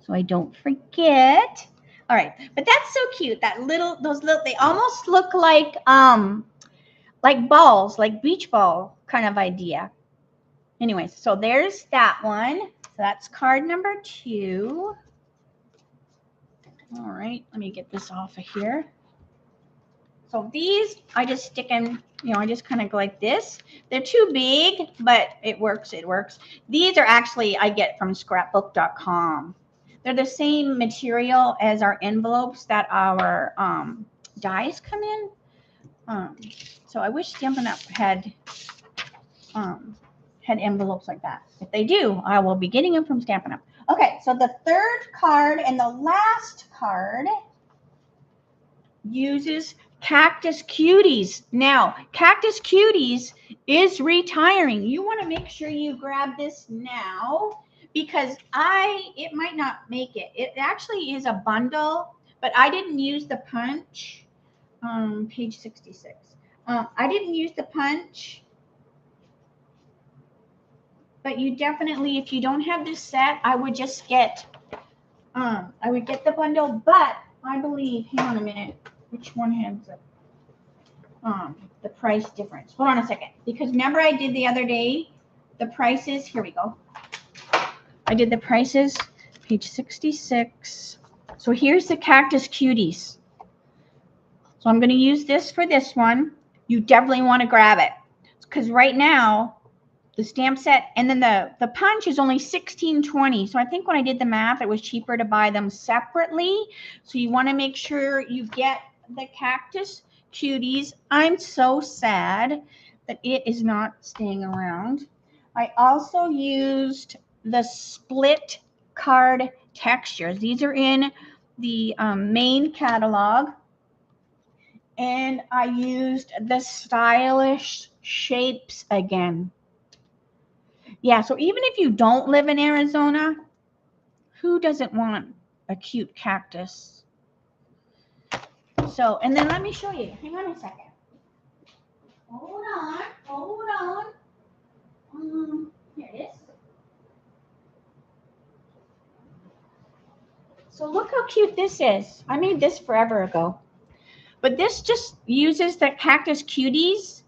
so I don't forget. All right, but that's so cute. That little, those little, they almost look like balls, like beach ball kind of idea. Anyways, so there's that one. So that's card number 2. All right, let me get this off of here. So these, I just stick in, I just kind of go like this. They're too big, but it works, it works. These are actually, I get from scrapbook.com. They're the same material as our envelopes that our dies come in. So I wish Stampin' Up! Had envelopes like that. If they do, I will be getting them from Stampin' Up! Okay, so the third card and the last card uses Cactus Cuties. Now, Cactus Cuties is retiring. You want to make sure you grab this now because it might not make it. It actually is a bundle, but I didn't use the punch. Page 66. I didn't use the punch, but you definitely, if you don't have this set, I would just get, I would get the bundle, but I believe, hang on a minute, which one has the price difference? Hold on a second, because remember I did the other day, the prices, here we go. I did the prices, page 66. So here's the Cactus Cuties. So I'm going to use this for this one. You definitely want to grab it because right now the stamp set and then the punch is only $16.20. So I think when I did the math, it was cheaper to buy them separately. So you want to make sure you get the Cactus Cuties. I'm so sad that it is not staying around. I also used the split card textures. These are in the main catalog. And I used the stylish shapes again. Yeah, so even if you don't live in Arizona, who doesn't want a cute cactus? So, and then let me show you. Hang on a second. Hold on. Here it is. So look how cute this is. I made this forever ago. But this just uses the Cactus Cuties,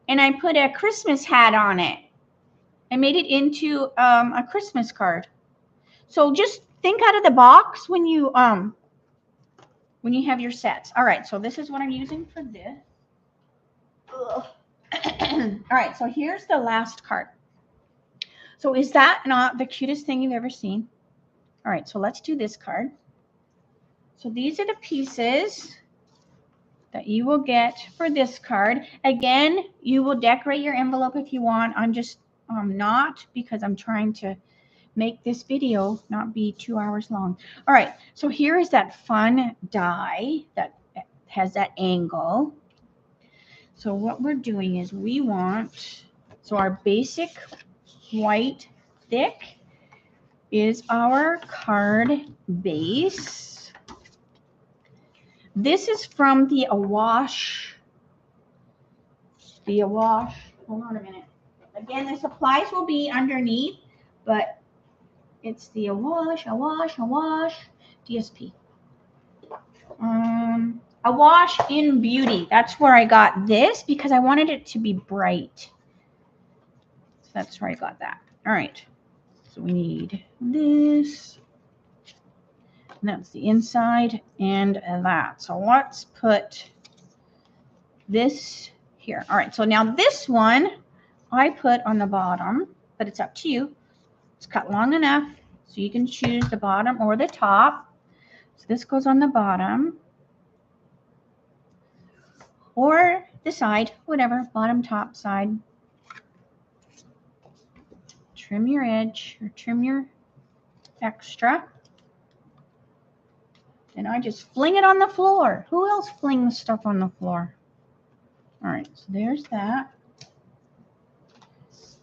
and I put a Christmas hat on it. I made it into a Christmas card. So just think out of the box when you have your sets. All right, so this is what I'm using for this. All right, so here's the last card. So is that not the cutest thing you've ever seen? All right, so let's do this card. So these are the pieces that you will get for this card. Again, you will decorate your envelope if you want. I'm just not, because I'm trying to make this video not be 2 hours long. All right, so here is that fun die that has that angle. So what we're doing is we want, so our basic white thick is our card base. This is from the Awash. Hold on a minute. Again, the supplies will be underneath, but it's the Awash DSP. Awash in Beauty. That's where I got this because I wanted it to be bright. So that's where I got that. All right. So we need this. And that's the inside and that. So let's put this here. All right. So now this one I put on the bottom, but it's up to you. It's cut long enough so you can choose the bottom or the top. So this goes on the bottom or the side, whatever, bottom, top, side. Trim your edge or trim your extra. And I just fling it on the floor. Who else flings stuff on the floor? All right, so there's that.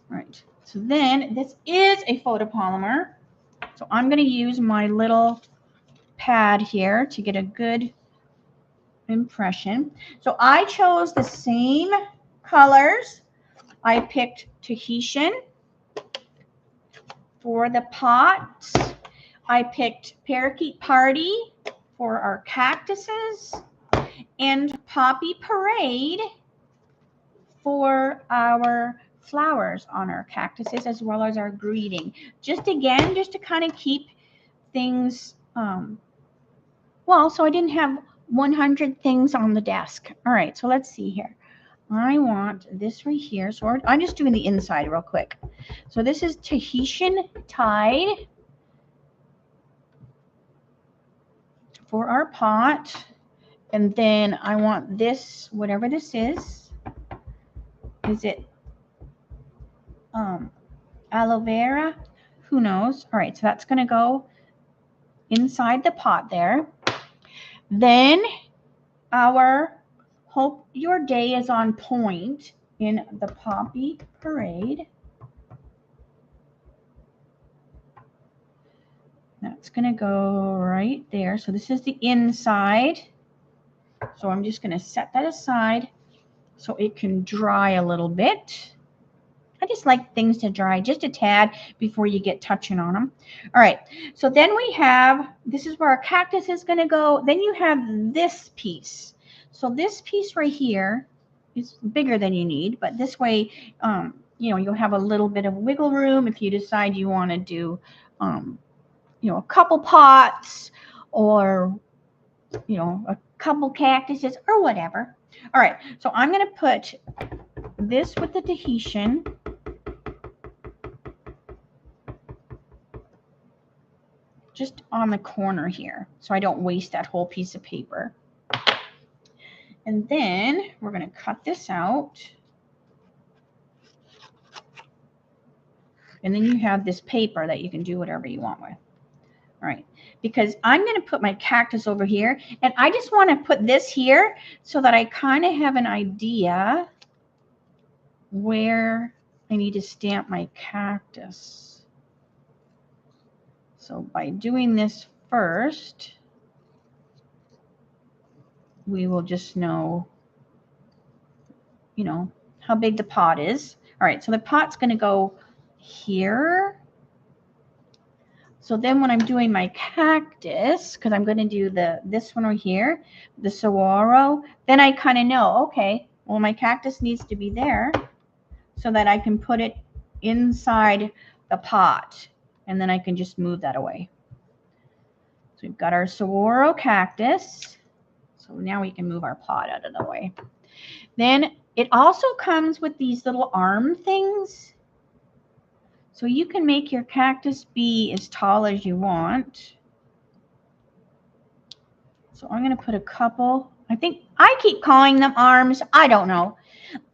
All right, so then this is a photopolymer. So I'm going to use my little pad here to get a good impression. So I chose the same colors. I picked Tahitian for the pots. I picked Parakeet Party for our cactuses and Poppy Parade for our flowers on our cactuses, as well as our greeting. Just again, just to kind of keep things, well, so I didn't have 100 things on the desk. All right, so let's see here. I want this right here. So I'm just doing the inside real quick. So this is Tahitian Tide for our pot. And then I want this, whatever this is. Is it aloe vera? Who knows? All right, so that's going to go inside the pot there. Then our Hope Your Day is on Point in the Poppy Parade. That's going to go right there. So this is the inside. So I'm just going to set that aside so it can dry a little bit. I just like things to dry just a tad before you get touching on them. All right, so then we have, this is where our cactus is going to go. Then you have this piece. So this piece right here is bigger than you need, but this way, you'll have a little bit of wiggle room if you decide you want to do, a couple pots or, a couple cactuses or whatever. All right, so I'm going to put this with the Tahitian. Just on the corner here, so I don't waste that whole piece of paper. And then we're going to cut this out. And then you have this paper that you can do whatever you want with. All right, because I'm going to put my cactus over here, and I just want to put this here so that I kind of have an idea where I need to stamp my cactus. So by doing this first, we will just know, how big the pot is. All right, so the pot's going to go here. So then when I'm doing my cactus, because I'm going to do this one right here, the saguaro, then I kind of know, okay, well, my cactus needs to be there so that I can put it inside the pot, and then I can just move that away. So we've got our saguaro cactus. So now we can move our pot out of the way. Then it also comes with these little arm things. So you can make your cactus be as tall as you want. So I'm going to put a couple. I think I keep calling them arms. I don't know.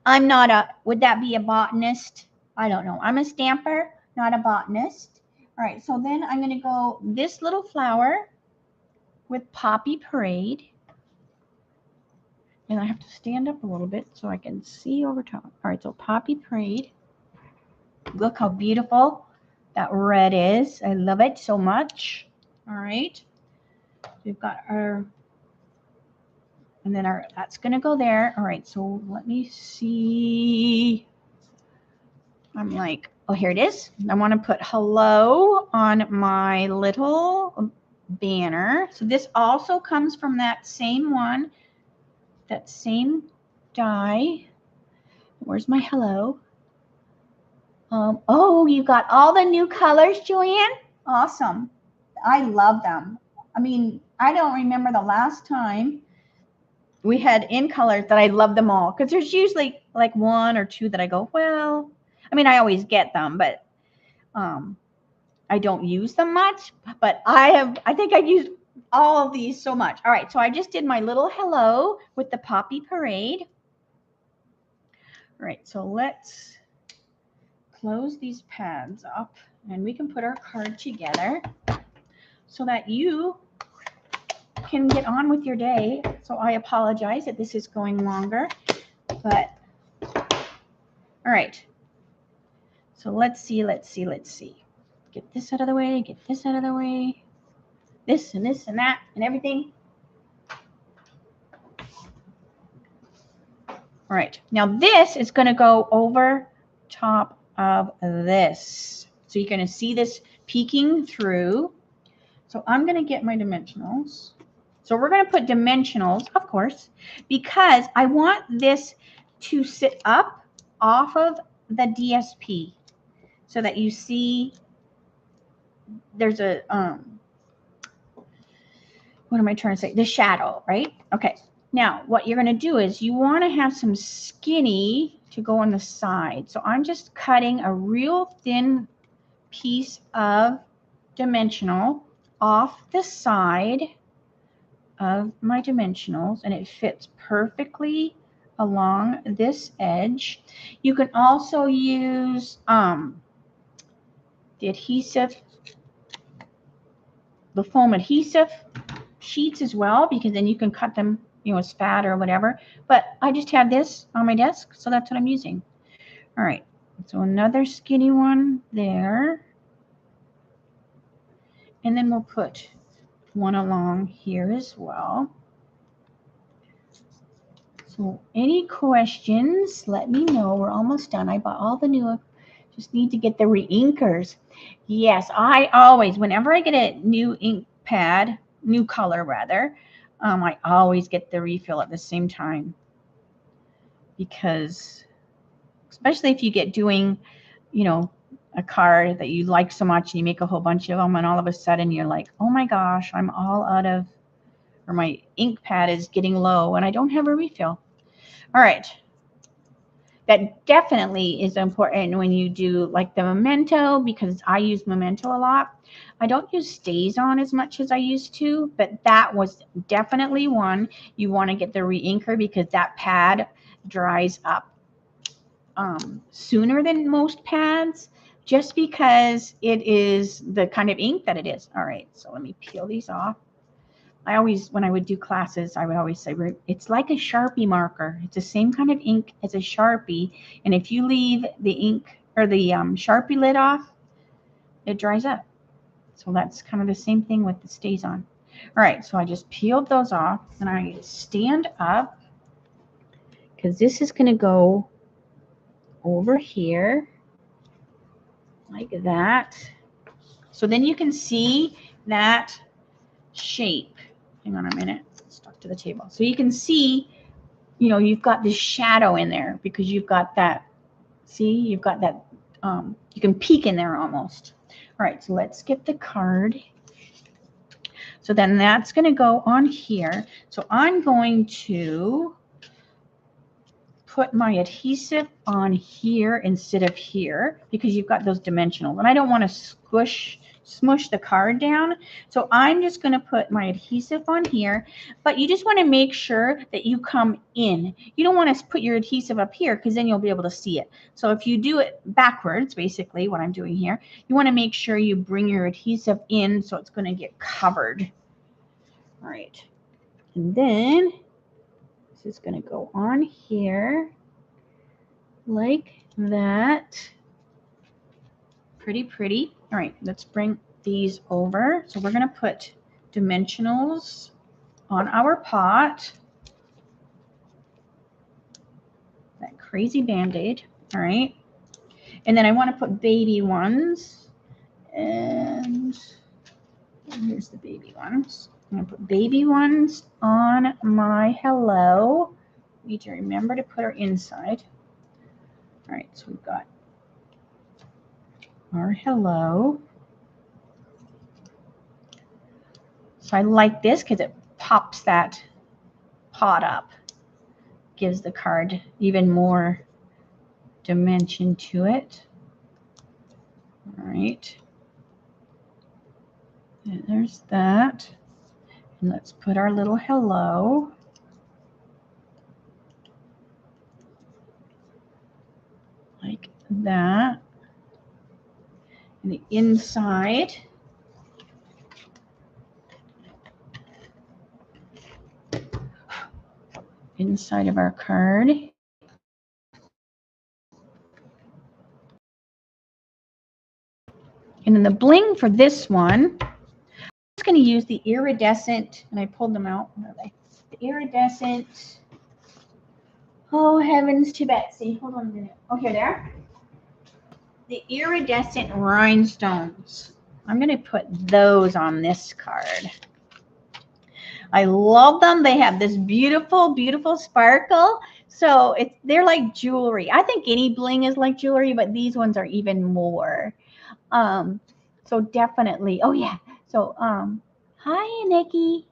I'm not a, would that be a botanist? I don't know. I'm a stamper, not a botanist. All right, so then I'm going to go this little flower with Poppy Parade. And I have to stand up a little bit so I can see over top. All right, so Poppy Parade. Look how beautiful that red is. I love it so much. All right. We've got our, and then our, that's going to go there. All right, so let me see. I'm like, oh, here it is. I want to put hello on my little banner. So this also comes from that same one, that same die. Where's my hello? Oh, you got all the new colors, Joanne? Awesome. I love them. I mean, I don't remember the last time we had in colors that I love them all, because there's usually like one or two that I go, well, I mean, I always get them, but I don't use them much. But I think I've used all of these so much. All right, so I just did my little hello with the Poppy Parade. All right, so let's close these pads up, and we can put our card together so that you can get on with your day. So I apologize that this is going longer, but all right. So let's see. Get this out of the way, get this out of the way. This and this and that and everything. All right. Now this is going to go over top of this. So you're going to see this peeking through. So I'm going to get my dimensionals. So we're going to put dimensionals, of course, because I want this to sit up off of the DSP so that you see there's a, what am I trying to say? The shadow, right? Okay. Now, what you're going to do is you want to have some skinny to go on the side. So I'm just cutting a real thin piece of dimensional off the side of my dimensionals, and it fits perfectly along this edge. You can also use the adhesive, the foam adhesive sheets as well, because then you can cut them, you know, as fat or whatever. But I just have this on my desk, so that's what I'm using. All right, so another skinny one there, and then we'll put one along here as well. So any questions, let me know. We're almost done. I bought all the new, just need to get the re-inkers. Yes, I always, whenever I get a new ink pad, new color rather, I always get the refill at the same time, because especially if you get doing, you know, a card that you like so much and you make a whole bunch of them, and all of a sudden you're like, oh my gosh, I'm all out of, or my ink pad is getting low and I don't have a refill. All right. That definitely is important when you do like the memento, because I use memento a lot. I don't use stays on as much as I used to, but that was definitely one you want to get the re-inker, because that pad dries up sooner than most pads, just because it is the kind of ink that it is. All right, so let me peel these off. I always, when I would do classes, I would always say, it's like a Sharpie marker. It's the same kind of ink as a Sharpie. And if you leave the ink or the Sharpie lid off, it dries up. So that's kind of the same thing with the stays on. All right, so I just peeled those off, and I stand up, because this is going to go over here like that. So then you can see that shape. Hang on a minute. Stuck to the table. So you can see, you know, you've got this shadow in there because you've got that. See, you've got that. You can peek in there almost. All right, so let's get the card. So then that's going to go on here. So I'm going to put my adhesive on here instead of here because you've got those dimensionals. And I don't want to smush the card down. So I'm just going to put my adhesive on here. But you just want to make sure that you come in. You don't want to put your adhesive up here because then you'll be able to see it. So if you do it backwards, basically what I'm doing here, you want to make sure you bring your adhesive in so it's going to get covered. All right. And then this is going to go on here like that. Pretty, pretty. All right, let's bring these over. So we're going to put dimensionals on our pot. That crazy Band-Aid. All right. And then I want to put baby ones. And here's the baby ones. I'm going to put baby ones on my hello. Need to remember to put her inside. All right, so we've got our hello. So I like this because it pops that pot up. Gives the card even more dimension to it. All right. And there's that. And let's put our little hello. Like that. And the inside. Inside of our card. And then the bling for this one, I'm just going to use the iridescent, and I pulled them out. Where are they? The iridescent. Oh, heavens to Betsy. Hold on a minute. Oh, here they are. The iridescent rhinestones. I'm going to put those on this card. I love them. They have this beautiful, beautiful sparkle. So they're like jewelry. I think any bling is like jewelry, but these ones are even more. So definitely. Oh yeah. So hi Nikki.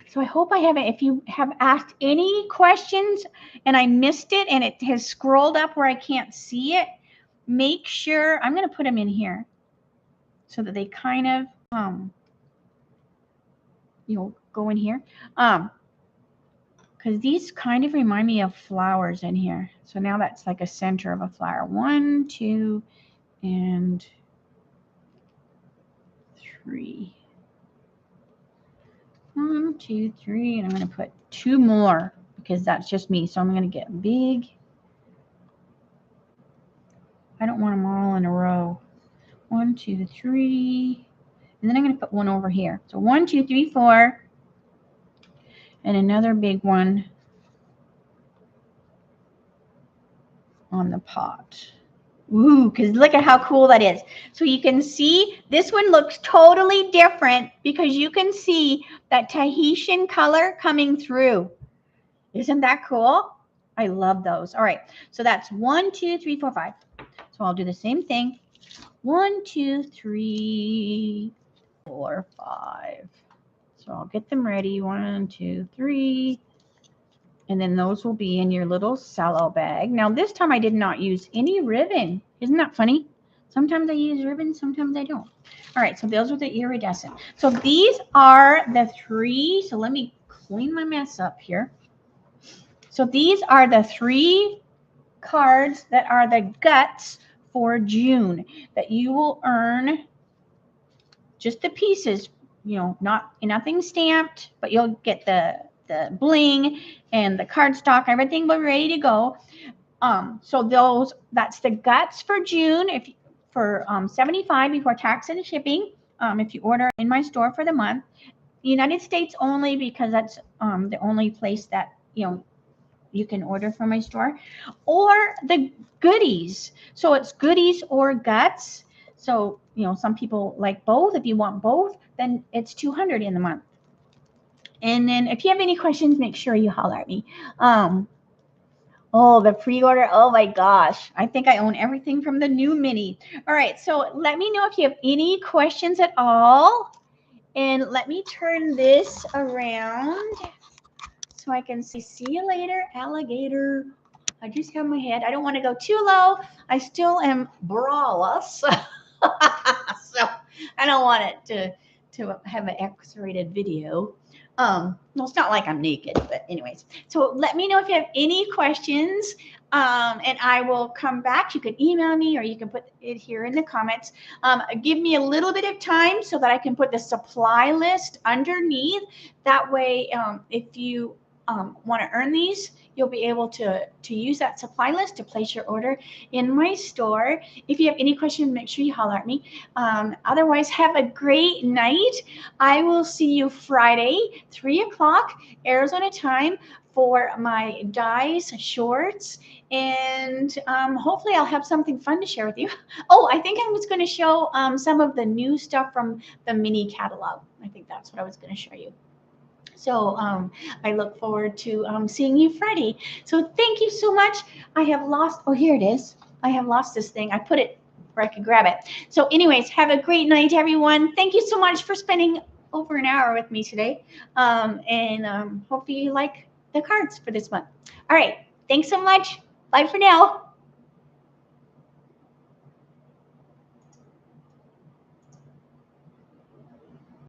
So I hope I haven't, if you have asked any questions and I missed it and it has scrolled up where I can't see it, make sure, I'm going to put them in here so that they kind of, go in here. Because these kind of remind me of flowers in here. So now that's like a center of a flower. 1, 2, and 3. 1, 2, 3, and I'm going to put 2 more because that's just me. So I'm going to get big. I don't want them all in a row. 1, 2, 3, and then I'm going to put one over here. So 1, 2, 3, 4, and another big one on the pot. Ooh, because look at how cool that is. So you can see this one looks totally different because you can see that Tahitian color coming through. Isn't that cool? I love those. All right, so that's 1, 2, 3, 4, 5. So I'll do the same thing. 1, 2, 3, 4, 5. So I'll get them ready. 1, 2, 3. And then those will be in your little cello bag. Now this time I did not use any ribbon. Isn't that funny? Sometimes I use ribbon, sometimes I don't. All right, so those are the iridescent. So these are the 3. So let me clean my mess up here. So these are the 3 cards that are the guts for June that you will earn. Just the pieces, nothing stamped, but you'll get the bling and the cardstock, everything will be ready to go. So that's the guts for June. For $75 before tax and shipping. If you order in my store for the month, United States only because that's the only place that you can order from my store, or the goodies. So it's goodies or guts. So, some people like both. If you want both, then it's $200 in the month. And then if you have any questions, make sure you holler at me. Oh, the pre-order. Oh my gosh. I think I own everything from the new Mini. All right. So let me know if you have any questions at all. And let me turn this around so I can see you later, alligator. I just have my head. I don't want to go too low. I still am braless. So I don't want it to have an X-rated video. Well, it's not like I'm naked, but anyways. So let me know if you have any questions, and I will come back. You can email me or you can put it here in the comments. Give me a little bit of time so that I can put the supply list underneath. That way, if you want to earn these, you'll be able to use that supply list to place your order in my store. If you have any questions, make sure you holler at me. Otherwise, have a great night. I will see you Friday, 3 o'clock Arizona time for my dyes shorts. And hopefully I'll have something fun to share with you. Oh, I think I was going to show some of the new stuff from the mini catalog. I think that's what I was going to show you. So I look forward to seeing you Friday. So thank you so much. I have lost, oh, here it is. I have lost this thing. I put it where I could grab it. So anyways, have a great night, everyone. Thank you so much for spending over an hour with me today. And hope you like the cards for this month. All right. Thanks so much. Bye for now.